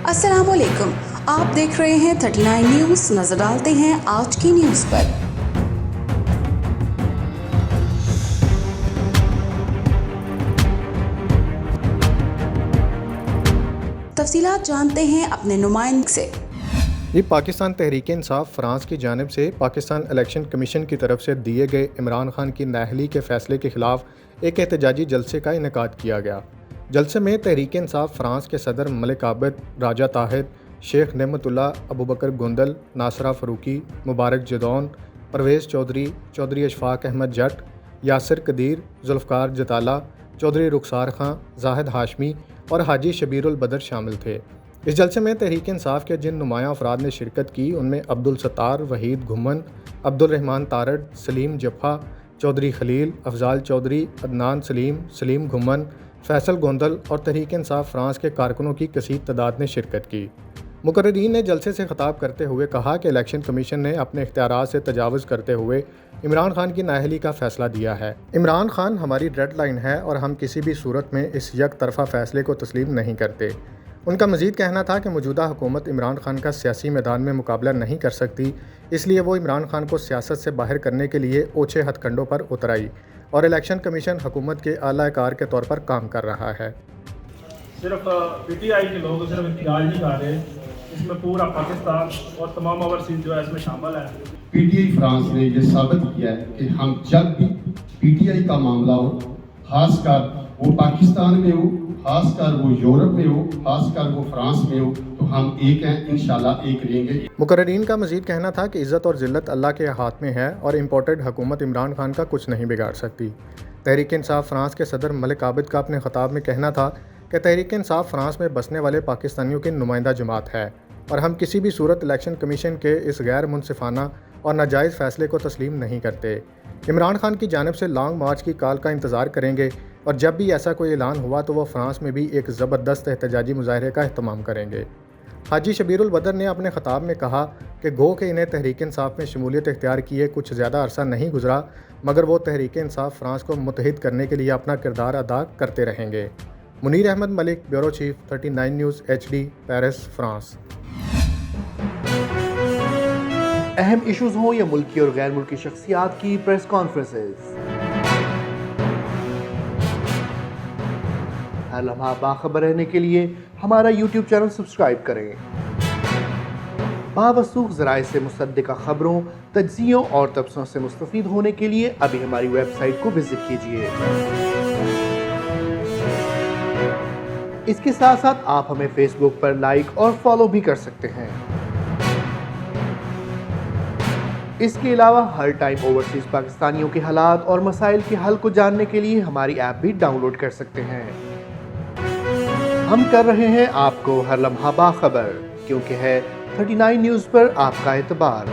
अस्सलाम वालेकुम, आप देख रहे हैं 39 न्यूज़। नजर डालते हैं आज की न्यूज़ पर। तफसीलात जानते हैं अपने नुमाइंदे से। ये पाकिस्तान तहरीक इंसाफ फ्रांस की जानिब से पाकिस्तान इलेक्शन कमीशन की तरफ से दिए गए इमरान खान की नाअहली के फ़ैसले के ख़िलाफ़ एक एहतजाजी जलसे का इनेकाद किया गया। जलसे में तहरीक इंसाफ फ्रांस के सदर मलिक आबिद, राजा ताहिद, शेख नेमतुल्ला, अबू बकर गुंदल, नासरा फ़रूकी, मुबारक जदौन, परवेज़ चौधरी, चौधरी अशफाक अहमद जट, यासिर कदीर, जुल्फ़कार जताला, चौधरी रुखसार खां, जाहिद हाशमी और हाजी शबीरुल बदर शामिल थे। इस जलसे में तहरीक इंसाफ के जिन नुमायां अफराद ने शिरकत की उनमें अब्दुल सत्तार, वहीद घुमन, अब्दुल रहमान तारड़, सलीम जफ़ा, चौधरी खलील, अफजाल चौधरी, अदनान सलीम, सलीम घुमन, फैसल गोंदल और तहरीक इंसाफ फ्रांस के कारकुनों की कसीर तादाद ने शिरकत की। मुकर्रिरीन ने जलसे से खिताब करते हुए कहा कि इलेक्शन कमीशन ने अपने इख्तियारात से तजावुज़ करते हुए इमरान खान की नाअहली का फ़ैसला दिया है। इमरान खान हमारी रेड लाइन है और हम किसी भी सूरत में इस यक तरफ़ा फ़ैसले को तस्लीम नहीं करते। उनका मज़ीद कहना था कि मौजूदा हुकूमत इमरान खान का सियासी मैदान में मुकाबला नहीं कर सकती, इसलिए वो इमरान खान को सियासत से बाहर करने के लिए ओछे हथकंडों पर उतर आई और इलेक्शन कमीशन हुकूमत के आला कार के तौर पर काम कर रहा है। सिर्फ PTI के लोग सिर्फ इम्तियाज नहीं कर रहे, इसमें पूरा पाकिस्तान और तमाम ओवरसीज जो है इसमें शामिल है। PTI फ्रांस ने ये साबित किया है कि हम जब भी PTI का मामला हो, खासकर वो पाकिस्तान में हो, खासकर वो यूरोप में हो, खासकर वो फ्रांस में हो, तो हम एक हैं, इंशाल्लाह एक रहेंगे। मुकर्रिरीन का मज़ीद कहना था कि इज़्ज़त और ज़िल्लत अल्लाह के हाथ में है और इम्पोर्टेड हुकूमत इमरान खान का कुछ नहीं बिगाड़ सकती। तहरीक इंसाफ फ्रांस के सदर मलिक आबिद का अपने ख़िताब में कहना था कि तहरीक इंसाफ फ्रांस में बसने वाले पाकिस्तानियों की नुमाइंदा जमात है और हम किसी भी सूरत इलेक्शन कमीशन के इस गैर मुनसिफाना और नाजायज़ फ़ैसले को तस्लीम नहीं करते। इमरान खान की जानिब से लॉन्ग मार्च की कॉल का इंतज़ार करेंगे और जब भी ऐसा कोई ऐलान हुआ तो वह फ्रांस में भी एक ज़बरदस्त एहतजाजी मुजाहरे का अहतमाम करेंगे। हाजी शबीरुल बदर ने अपने ख़िताब में कहा कि गो के इन्हें तहरीक इंसाफ में शमूलियत इख्तियार किए कुछ ज़्यादा अरसा नहीं गुजरा, मगर वो तहरीक इंसाफ फ्रांस को मुत्तहिद करने के लिए अपना किरदार अदा करते रहेंगे। Munir Ahmed Malik, bureau chief, 39 news HD, Paris, France. अहम इशूज़ हों या मुल्की और गैर मुल्की शख्सियात की प्रेस कॉन्फ्रेंसेस, हर लम्हा बाखबर रहने के लिए हमारा YouTube चैनल सब्सक्राइब करें। बावसूख ज़राए से मुसद्दिक़ा खबरों, तज्ज़ियों और तबसरों से मुस्तफ़ीद होने के लिए अभी हमारी वेबसाइट को विज़िट कीजिए। इसके साथ साथ आप हमें फेसबुक पर लाइक और फॉलो भी कर सकते हैं। इसके अलावा हर टाइम ओवरसीज़ पाकिस्तानियों के हालात और मसाइल के हल को जानने के लिए हमारी ऐप भी डाउनलोड कर सकते हैं। हम कर रहे हैं आपको हर लम्हा बाखबर, क्योंकि है 39 न्यूज़ पर आपका एतबार।